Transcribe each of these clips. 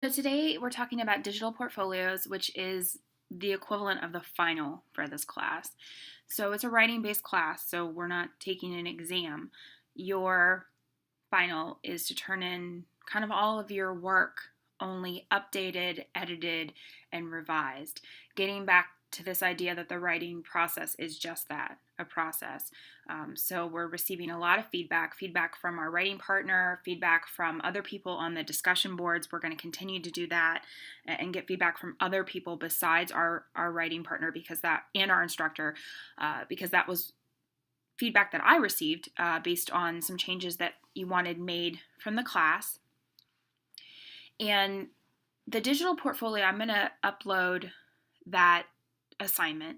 So today we're talking about digital portfolios, which is the equivalent of the final for this class. So it's a writing-based class, so we're not taking an exam. Your final is to turn in kind of all of your work, only updated, edited, and revised. Getting back to this idea that the writing process is just that, a process. So we're receiving a lot of feedback from our writing partner, feedback from other people on the discussion boards. We're going to continue to do that and get feedback from other people besides our writing partner and our instructor, because that was feedback that I received based on some changes that you wanted made from the class. And the digital portfolio, I'm going to upload that assignment.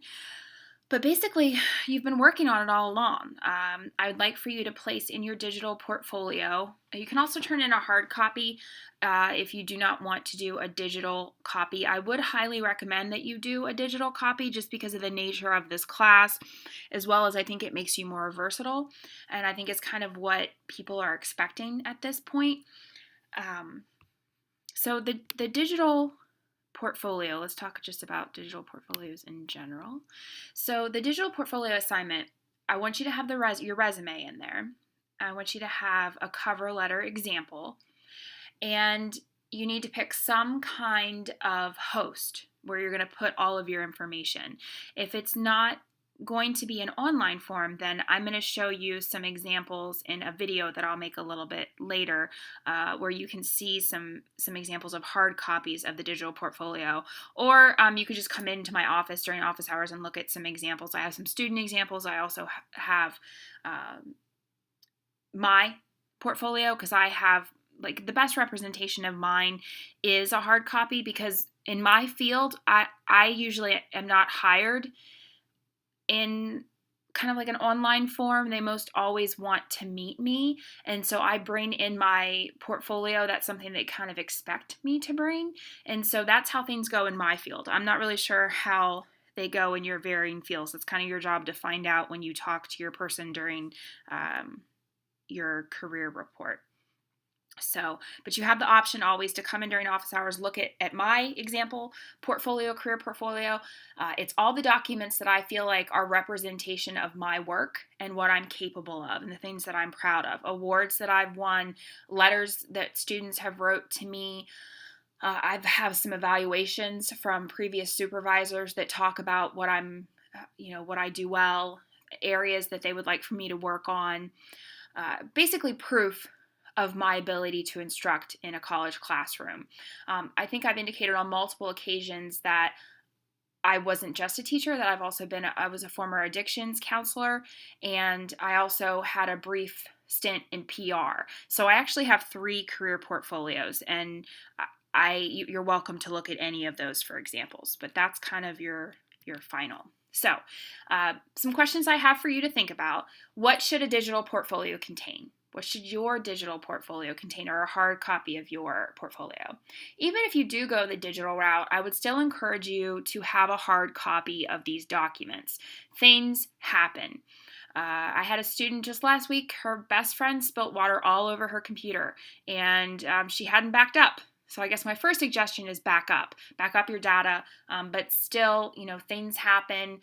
But basically, you've been working on it all along. I would like for you to place in your digital portfolio. You can also turn in a hard copy if you do not want to do a digital copy. I would highly recommend that you do a digital copy just because of the nature of this class, as well as I think it makes you more versatile. And I think it's kind of what people are expecting at this point. So the digital portfolio, let's talk just about digital portfolios in general. So the digital portfolio assignment, I want you to have your resume in there. I want you to have a cover letter example, and you need to pick some kind of host where you're going to put all of your information. If it's not going to be an online form, then I'm going to show you some examples in a video that I'll make a little bit later, where you can see some examples of hard copies of the digital portfolio. Or you could just come into my office during office hours and look at some examples. I have some student examples. I also have my portfolio, because I have the best representation of mine is a hard copy, because in my field, I usually am not hired in kind of like an online form. They most always want to meet me. And so I bring in my portfolio. That's something they kind of expect me to bring. And so that's how things go in my field. I'm not really sure how they go in your varying fields. It's kind of your job to find out when you talk to your person during your career report. So, but you have the option always to come in during office hours, look at my example portfolio, career portfolio. It's all the documents that I feel like are representation of my work and what I'm capable of and the things that I'm proud of. Awards that I've won, letters that students have wrote to me. I have some evaluations from previous supervisors that talk about what what I do well, areas that they would like for me to work on. Basically proof of my ability to instruct in a college classroom. I think I've indicated on multiple occasions that I wasn't just a teacher, that I was a former addictions counselor, and I also had a brief stint in PR. So I actually have 3 career portfolios, and you're welcome to look at any of those for examples, but that's kind of your final. So some questions I have for you to think about. What should a digital portfolio contain? What should your digital portfolio contain, or a hard copy of your portfolio? Even if you do go the digital route, I would still encourage you to have a hard copy of these documents. Things happen. I had a student just last week, her best friend spilt water all over her computer, and she hadn't backed up. So I guess my first suggestion is back up your data, but still, things happen.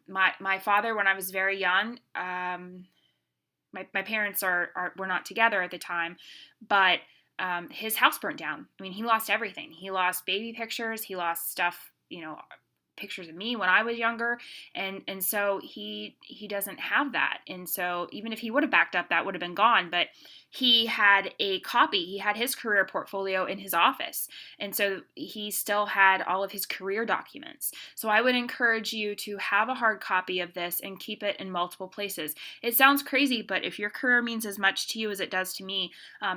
My father, when I was very young, my parents were not together at the time, but his house burnt down. I mean, he lost everything. He lost baby pictures. He lost stuff, pictures of me when I was younger, and so he doesn't have that. And so even if he would have backed up, that would have been gone. But he had a copy. He had his career portfolio in his office, and so he still had all of his career documents. So I would encourage you to have a hard copy of this and keep it in multiple places. It sounds crazy, but if your career means as much to you as it does to me,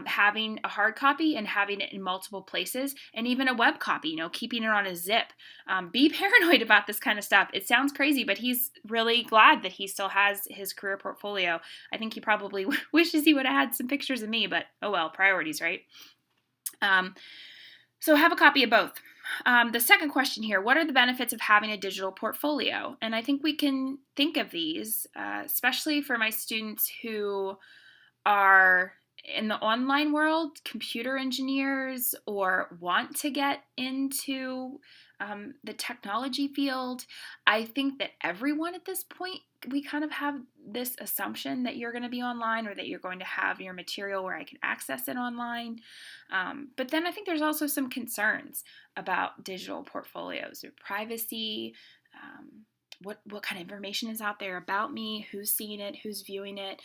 having a hard copy and having it in multiple places, and even a web copy, keeping it on a zip. Be paranoid about this kind of stuff. It sounds crazy, but he's really glad that he still has his career portfolio. I think he probably wishes he would have had some pictures of me, but oh well, priorities, right? So have a copy of both. The second question here, what are the benefits of having a digital portfolio? And I think we can think of these, especially for my students who are in the online world, computer engineers or want to get into the technology field. I think that everyone at this point, we kind of have this assumption that you're going to be online or that you're going to have your material where I can access it online. But then I think there's also some concerns about digital portfolios or privacy. What kind of information is out there about me? Who's seeing it? Who's viewing it?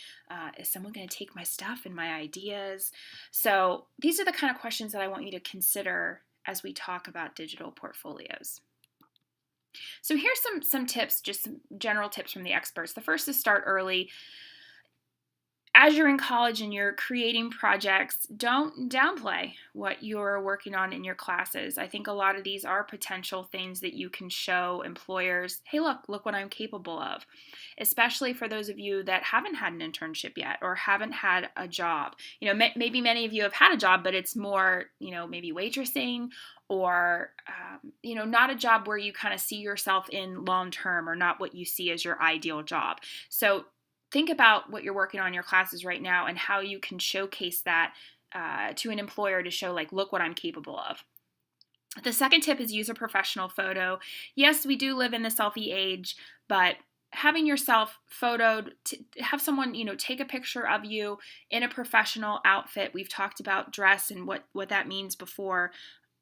Is someone going to take my stuff and my ideas? So these are the kind of questions that I want you to consider as we talk about digital portfolios. So here's some tips, just some general tips from the experts. The first is start early. As you're in college and you're creating projects, don't downplay what you're working on in your classes. I think a lot of these are potential things that you can show employers, hey, look what I'm capable of, especially for those of you that haven't had an internship yet or haven't had a job. Maybe many of you have had a job, but it's more, maybe waitressing or, not a job where you kind of see yourself in long term or not what you see as your ideal job. So think about what you're working on in your classes right now and how you can showcase that to an employer to show, look what I'm capable of. The second tip is use a professional photo. Yes, we do live in the selfie age, but having yourself photoed, to have someone, take a picture of you in a professional outfit. We've talked about dress and what that means before.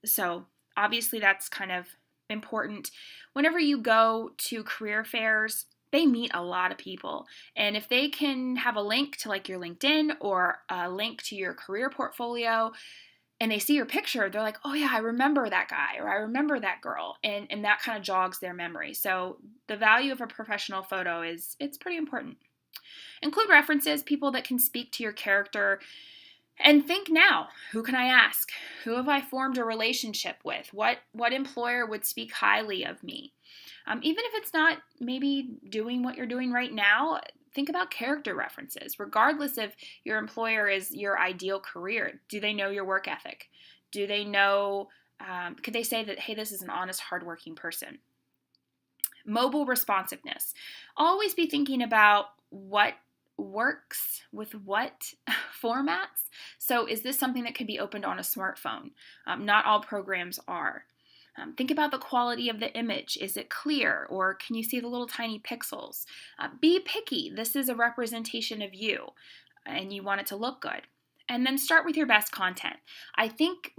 So obviously that's kind of important. Whenever you go to career fairs, they meet a lot of people. And if they can have a link to your LinkedIn or a link to your career portfolio and they see your picture, they're like, oh yeah, I remember that guy or I remember that girl. And that kind of jogs their memory. So the value of a professional photo it's pretty important. Include references, people that can speak to your character. And think now, who can I ask? Who have I formed a relationship with? What employer would speak highly of me? Even if it's not maybe doing what you're doing right now, think about character references. Regardless if your employer is your ideal career, do they know your work ethic? Do they know, could they say that, hey, this is an honest, hardworking person? Mobile responsiveness. Always be thinking about what works with what formats. So is this something that could be opened on a smartphone? Not all programs are. Think about the quality of the image. Is it clear or can you see the little tiny pixels? Be picky. This is a representation of you and you want it to look good. And then start with your best content. I think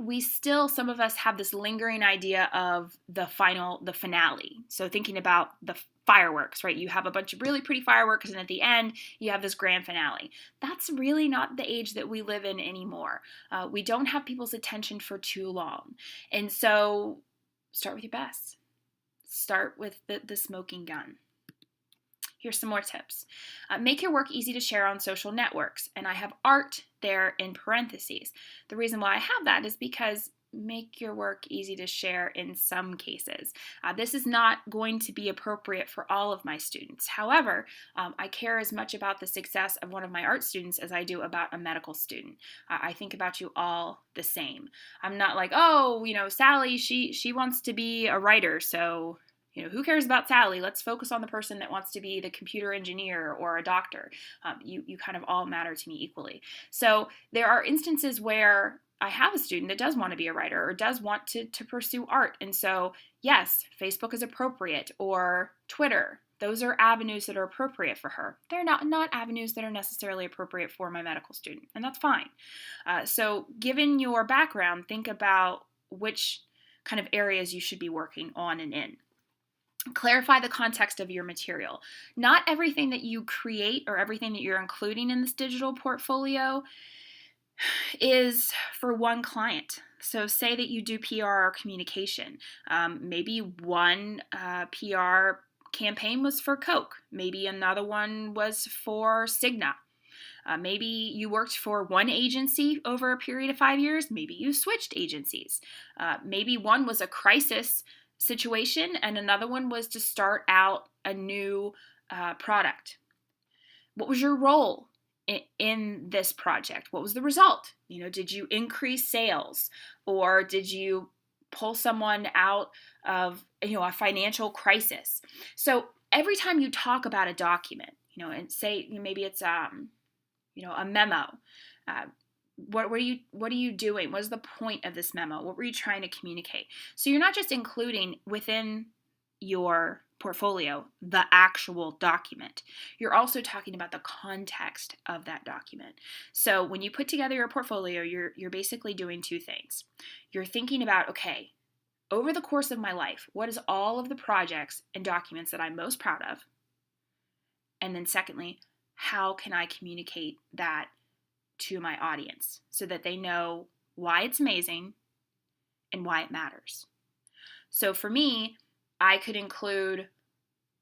some of us have this lingering idea of the finale. So thinking about the fireworks, right? You have a bunch of really pretty fireworks and at the end you have this grand finale. That's really not the age that we live in anymore. We don't have people's attention for too long. And so start with your best. Start with the smoking gun. Here's some more tips. Make your work easy to share on social networks. And I have art there in parentheses. The reason why I have that is because make your work easy to share in some cases. This is not going to be appropriate for all of my students. However, I care as much about the success of one of my art students as I do about a medical student. I think about you all the same. I'm not like, oh, Sally, she wants to be a writer, so who cares about Sally? Let's focus on the person that wants to be the computer engineer or a doctor. You kind of all matter to me equally. So there are instances where I have a student that does want to be a writer or does want to pursue art. And so, yes, Facebook is appropriate or Twitter. Those are avenues that are appropriate for her. They're not avenues that are necessarily appropriate for my medical student, and that's fine. So given your background, think about which kind of areas you should be working on and in. Clarify the context of your material. Not everything that you create or everything that you're including in this digital portfolio is for one client. So say that you do PR or communication. Maybe one PR campaign was for Coke. Maybe another one was for Cigna. Maybe you worked for one agency over a period of 5 years. Maybe you switched agencies. Maybe one was a crisis situation and another one was to start out a new product. What was your role in this project? What was the result? Did you increase sales or did you pull someone out of a financial crisis? So every time you talk about a document, and say maybe it's a memo, what are you doing? What is the point of this memo? What were you trying to communicate? So you're not just including within your portfolio the actual document. You're also talking about the context of that document. So when you put together your portfolio, you're basically doing two things. You're thinking about, okay, over the course of my life, what is all of the projects and documents that I'm most proud of? And then secondly, how can I communicate that to my audience so that they know why it's amazing and why it matters? So for me, I could include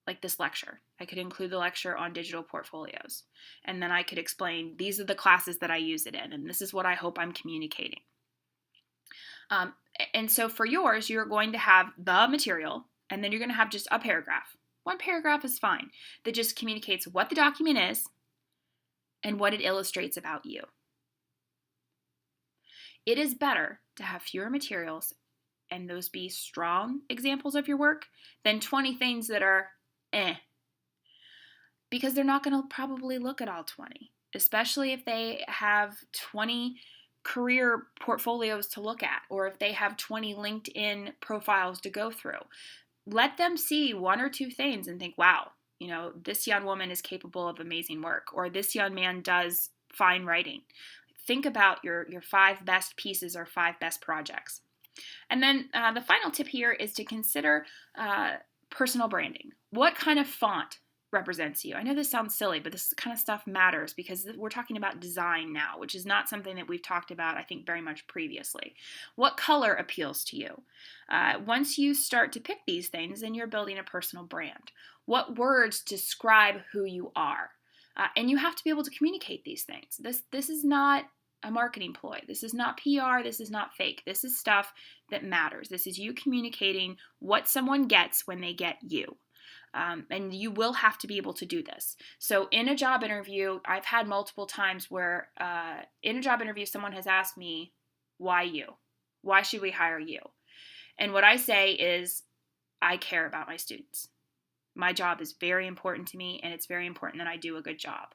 like this lecture. I could include the lecture on digital portfolios. And then I could explain these are the classes that I use it in, and this is what I hope I'm communicating. And so for yours, you're going to have the material, and then you're going to have just a paragraph. One paragraph is fine that just communicates what the document is and what it illustrates about you. It is better to have fewer materials and those be strong examples of your work than 20 things that are because they're not going to probably look at all 20, especially if they have 20 career portfolios to look at, or if they have 20 LinkedIn profiles to go through. Let them see one or two things and think, wow, this young woman is capable of amazing work, or this young man does fine writing. Think about your 5 best pieces or 5 best projects. And then the final tip here is to consider personal branding. What kind of font represents you? I know this sounds silly, but this kind of stuff matters because we're talking about design now, which is not something that we've talked about, I think, very much previously. What color appeals to you? Once you start to pick these things, then you're building a personal brand. What words describe who you are? And you have to be able to communicate these things. This is not a marketing ploy. This is not PR. This is not fake. This is stuff that matters. This is you communicating what someone gets when they get you. And you will have to be able to do this. So in a job interview, I've had multiple times where in a job interview, someone has asked me, why you? Why should we hire you? And what I say is, I care about my students. My job is very important to me, and it's very important that I do a good job.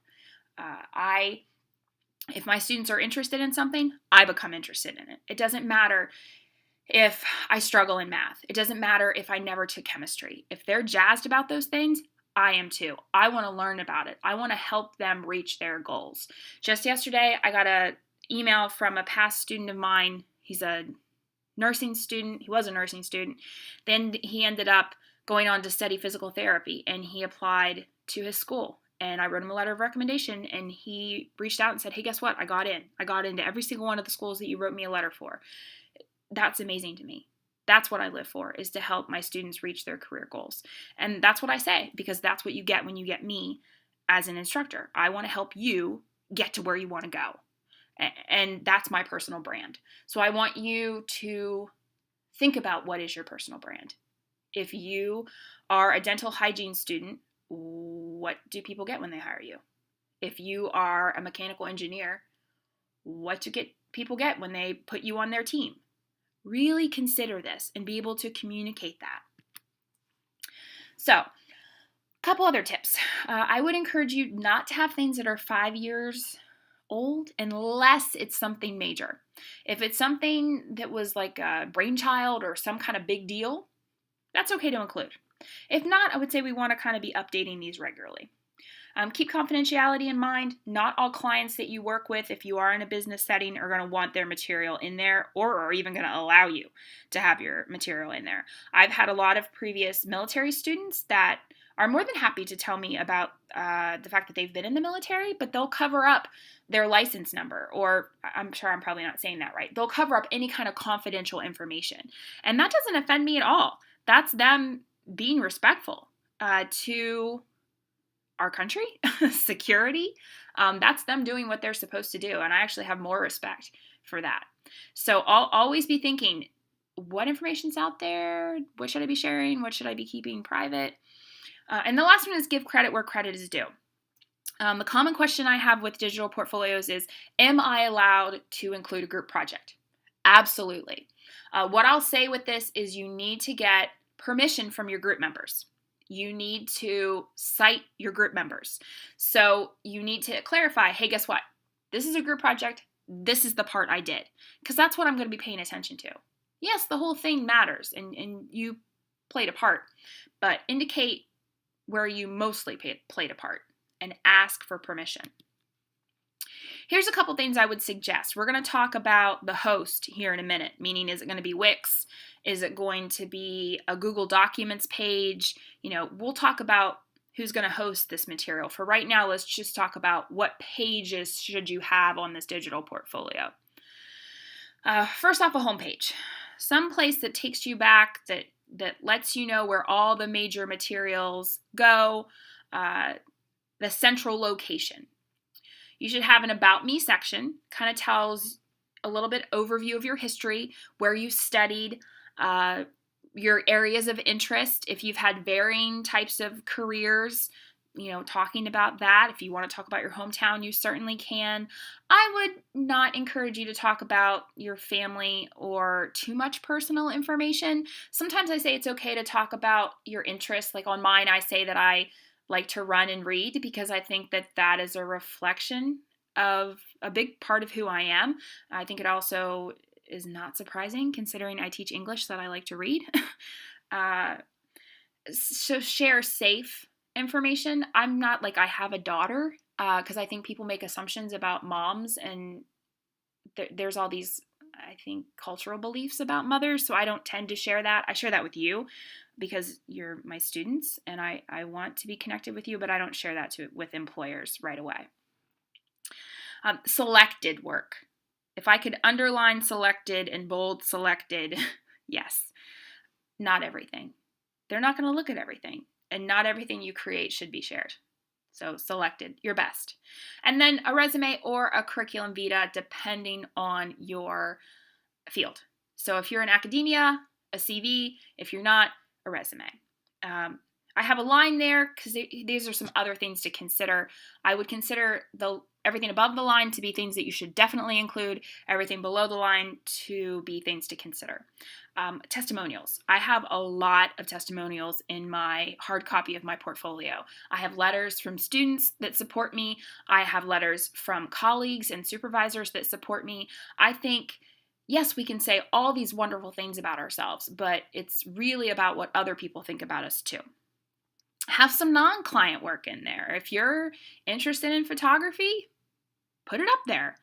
If my students are interested in something, I become interested in it. It doesn't matter if I struggle in math. It doesn't matter if I never took chemistry. If they're jazzed about those things, I am too. I want to learn about it. I want to help them reach their goals. Just yesterday, I got an email from a past student of mine. He's a nursing student. He was a nursing student. Then he ended up going on to study physical therapy, and he applied to his school. And I wrote him a letter of recommendation, and he reached out and said, hey, guess what? I got in. I got into every single one of the schools that you wrote me a letter for. That's amazing to me. That's what I live for, is to help my students reach their career goals. And that's what I say, because that's what you get when you get me as an instructor. I want to help you get to where you want to go. And that's my personal brand. So I want you to think about, what is your personal brand? If you are a dental hygiene student, what do people get when they hire you? If you are a mechanical engineer, what do people get when they put you on their team? Really consider this and be able to communicate that. So, a couple other tips. I would encourage you not to have things that are 5 years old unless it's something major. If it's something that was like a brainchild or some kind of big deal, that's okay to include. If not, I would say we want to kind of be updating these regularly. Keep confidentiality in mind. Not all clients that you work with, if you are in a business setting, are going to want their material in there or are even going to allow you to have your material in there. I've had a lot of previous military students that are more than happy to tell me about the fact that they've been in the military, but they'll cover up their license number, or I'm sure I'm probably not saying that right. They'll cover up any kind of confidential information. And that doesn't offend me at all. That's them being respectful to our country, security. That's them doing what they're supposed to do. And I actually have more respect for that. So I'll always be thinking, what information's out there? What should I be sharing? What should I be keeping private? And the last one is give credit where credit is due. The common question I have with digital portfolios is, am I allowed to include a group project? Absolutely. What I'll say with this is you need to get permission from your group members. You need to cite your group members. So you need to clarify, hey, guess what? This is a group project. this is the part I did, because that's what I'm going to be paying attention to. Yes, the whole thing matters, and you played a part, but indicate where you mostly played a part and ask for permission. Here's a couple things I would suggest. We're going to talk about the host here in a minute, meaning is it going to be Wix? Is it going to be a Google Documents page? We'll talk about who's going to host this material. For right now, let's just talk about what pages should you have on this digital portfolio. First off, a homepage. Some place that takes you back, that lets you know where all the major materials go, the central location. You should have an About Me section, kind of tells a little bit overview of your history, where you studied, your areas of interest. If you've had varying types of careers, talking about that. If you want to talk about your hometown, you certainly can. I would not encourage you to talk about your family or too much personal information. Sometimes I say it's okay to talk about your interests. Like on mine, I say that I like to run and read, because I think that is a reflection of a big part of who I am. I think it also is not surprising, considering I teach English, that I like to read. So share safe information. I'm not like I have a daughter, because I think people make assumptions about moms, and there's all these, I think, cultural beliefs about mothers, so I don't tend to share that. I share that with you because you're my students, and I want to be connected with you, but I don't share that with employers right away. Selected work. If I could underline selected and bold selected, yes, not everything. They're not going to look at everything, and not everything you create should be shared. So selected, your best. And then a resume or a curriculum vitae, depending on your field. So if you're in academia, a CV. If you're not, a resume. I have a line there because these are some other things to consider. I would consider everything above the line to be things that you should definitely include, everything below the line to be things to consider. Testimonials. I have a lot of testimonials in my hard copy of my portfolio. I have letters from students that support me. I have letters from colleagues and supervisors that support me. I think, yes, we can say all these wonderful things about ourselves, but it's really about what other people think about us too. Have some non-client work in there. If you're interested in photography, put it up there.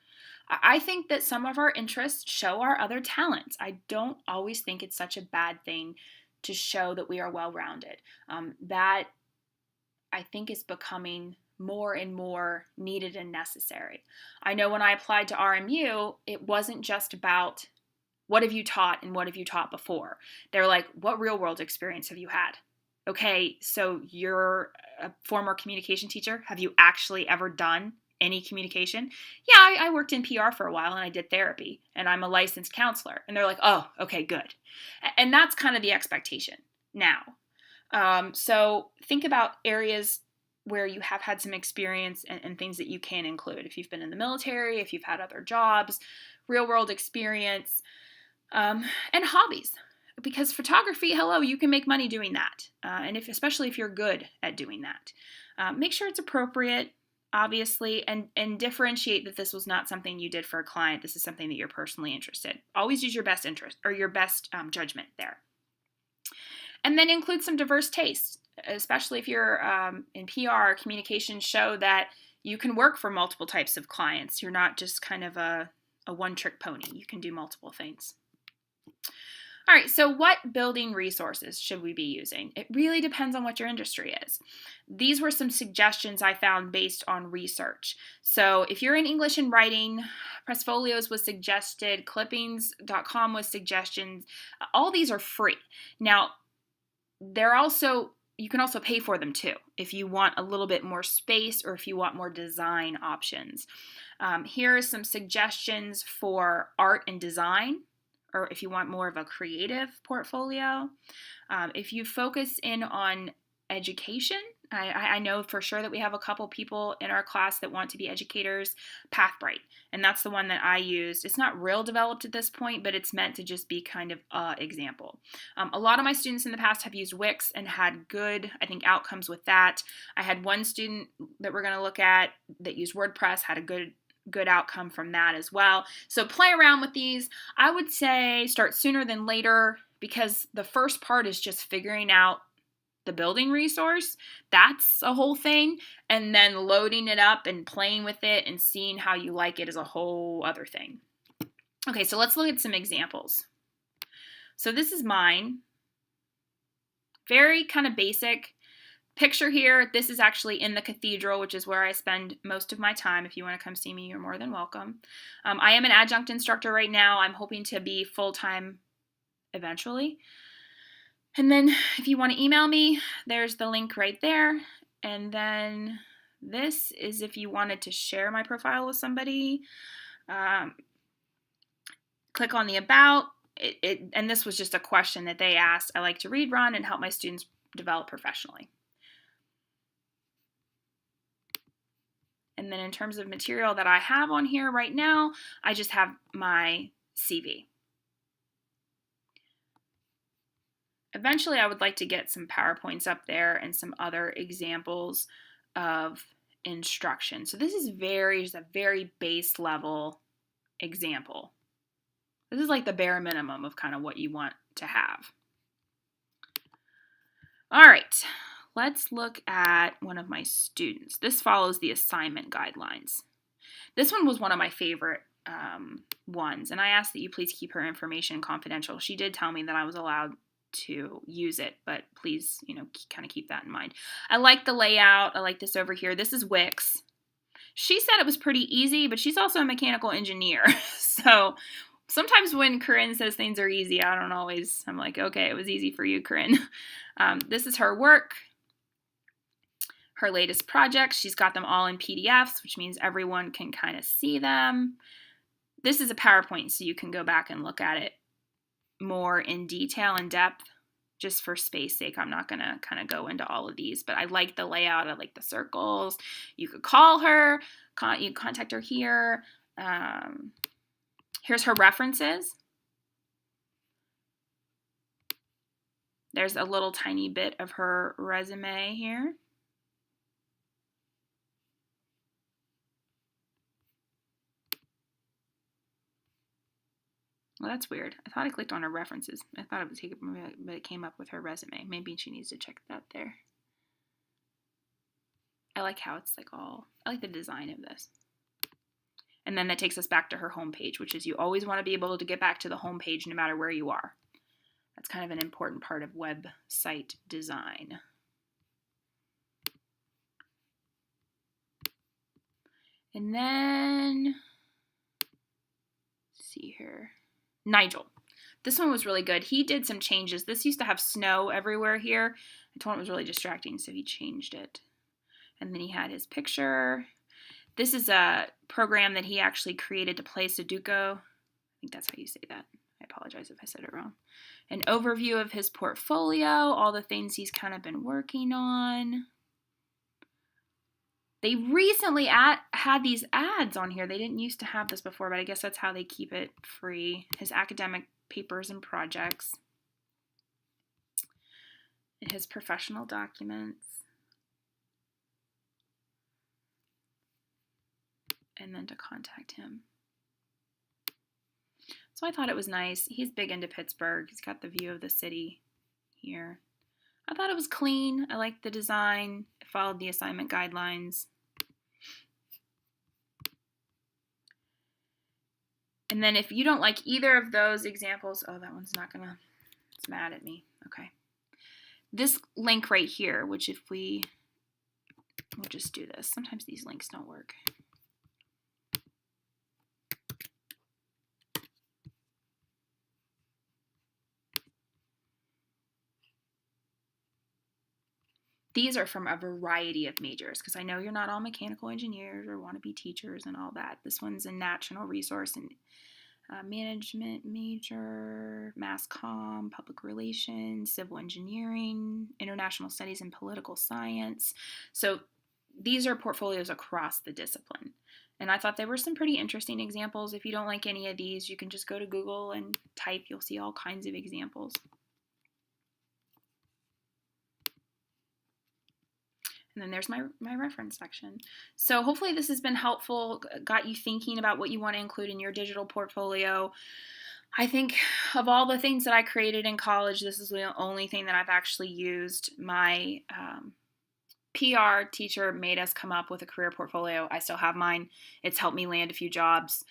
I think that some of our interests show our other talents. I don't always think it's such a bad thing to show that we are well-rounded. That, I think, is becoming more and more needed and necessary. I know when I applied to RMU, it wasn't just about what have you taught and what have you taught before. They're like, what real-world experience have you had? Okay, so you're a former communication teacher. Have you actually ever done any communication? Yeah, I worked in PR for a while, and I did therapy, and I'm a licensed counselor. And they're like, oh, okay, good. And that's kind of the expectation now. So think about areas where you have had some experience and things that you can include. If you've been in the military, if you've had other jobs, real world experience, and hobbies. Because photography, hello, you can make money doing that. And especially if you're good at doing that. Make sure it's appropriate, obviously, and differentiate that this was not something you did for a client. This is something that you're personally interested. Always use your best interest or your best judgment there. And then include some diverse tastes, especially if you're in PR, communications. Show that you can work for multiple types of clients. You're not just kind of a one-trick pony. You can do multiple things. All right, so what building resources should we be using? It really depends on what your industry is. These were some suggestions I found based on research. So if you're in English and writing, Pressfolios was suggested, clippings.com was suggestions. All these are free. Now, you can also pay for them too if you want a little bit more space or if you want more design options. Here are some suggestions for art and design, or if you want more of a creative portfolio. If you focus in on education, I know for sure that we have a couple people in our class that want to be educators, Pathbright, and that's the one that I used. It's not real developed at this point, but it's meant to just be kind of an example. A lot of my students in the past have used Wix and had good, I think, outcomes with that. I had one student that we're going to look at that used WordPress, had a good good outcome from that as well. So play around with these. I would say start sooner than later, because the first part is just figuring out the building resource. That's a whole thing. And then loading it up and playing with it and seeing how you like it is a whole other thing. Okay, so let's look at some examples. So this is mine. Very kind of basic. Picture here, this is actually in the cathedral, which is where I spend most of my time. If you want to come see me, you're more than welcome. I am an adjunct instructor right now. I'm hoping to be full-time eventually. And then if you want to email me, there's the link right there. And then this is if you wanted to share my profile with somebody. Click on the About. And this was just a question that they asked. I like to read, run, and help my students develop professionally. And then in terms of material that I have on here right now, I just have my CV. Eventually, I would like to get some PowerPoints up there and some other examples of instruction. So this is just a very base level example. This is like the bare minimum of kind of what you want to have. All right. Let's look at one of my students. This follows the assignment guidelines. This one was one of my favorite ones, and I asked that you please keep her information confidential. She did tell me that I was allowed to use it, but please, kind of keep that in mind. I like the layout. I like this over here. This is Wix. She said it was pretty easy, but she's also a mechanical engineer. So sometimes when Corinne says things are easy, I'm like, okay, it was easy for you, Corinne. This is her work. Her latest projects, she's got them all in PDFs, which means everyone can kind of see them. This is a PowerPoint, so you can go back and look at it more in detail and depth. Just for space sake, I'm not going to kind of go into all of these, but I like the layout. I like the circles. You could call her. You can contact her here. Here's her references. There's a little tiny bit of her resume here. Well, that's weird. I thought I clicked on her references. I thought it would take it, but it came up with her resume. Maybe she needs to check that there. I like how it's I like the design of this. And then that takes us back to her homepage, which is you always want to be able to get back to the homepage no matter where you are. That's kind of an important part of website design. And then, let's see here. Nigel. This one was really good. He did some changes. This used to have snow everywhere here. I told him it was really distracting, so he changed it. And then he had his picture. This is a program that he actually created to play Sudoku. I think that's how you say that. I apologize if I said it wrong. An overview of his portfolio, all the things he's kind of been working on. They recently had these ads on here. They didn't used to have this before, but I guess that's how they keep it free. His academic papers and projects. And his professional documents. And then to contact him. So I thought it was nice. He's big into Pittsburgh. He's got the view of the city here. I thought it was clean. I liked the design. It followed the assignment guidelines. And then if you don't like either of those examples, oh, that one's not gonna, it's mad at me. Okay. This link right here, which if we'll just do this. Sometimes these links don't work. These are from a variety of majors, because I know you're not all mechanical engineers or want to be teachers and all that. This one's a natural resource and management major, mass comm, public relations, civil engineering, international studies, and political science. So these are portfolios across the discipline. And I thought there were some pretty interesting examples. If you don't like any of these, you can just go to Google and type. You'll see all kinds of examples. And then there's my reference section. So hopefully this has been helpful, got you thinking about what you want to include in your digital portfolio. I think of all the things that I created in college, this is the only thing that I've actually used. My PR teacher made us come up with a career portfolio. I still have mine. It's helped me land a few jobs.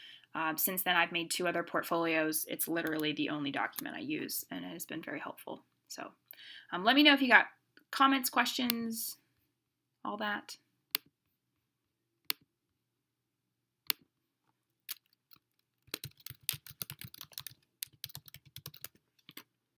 Since then, I've made 2 other portfolios. It's literally the only document I use, and it has been very helpful. So let me know if you got comments, questions, all that.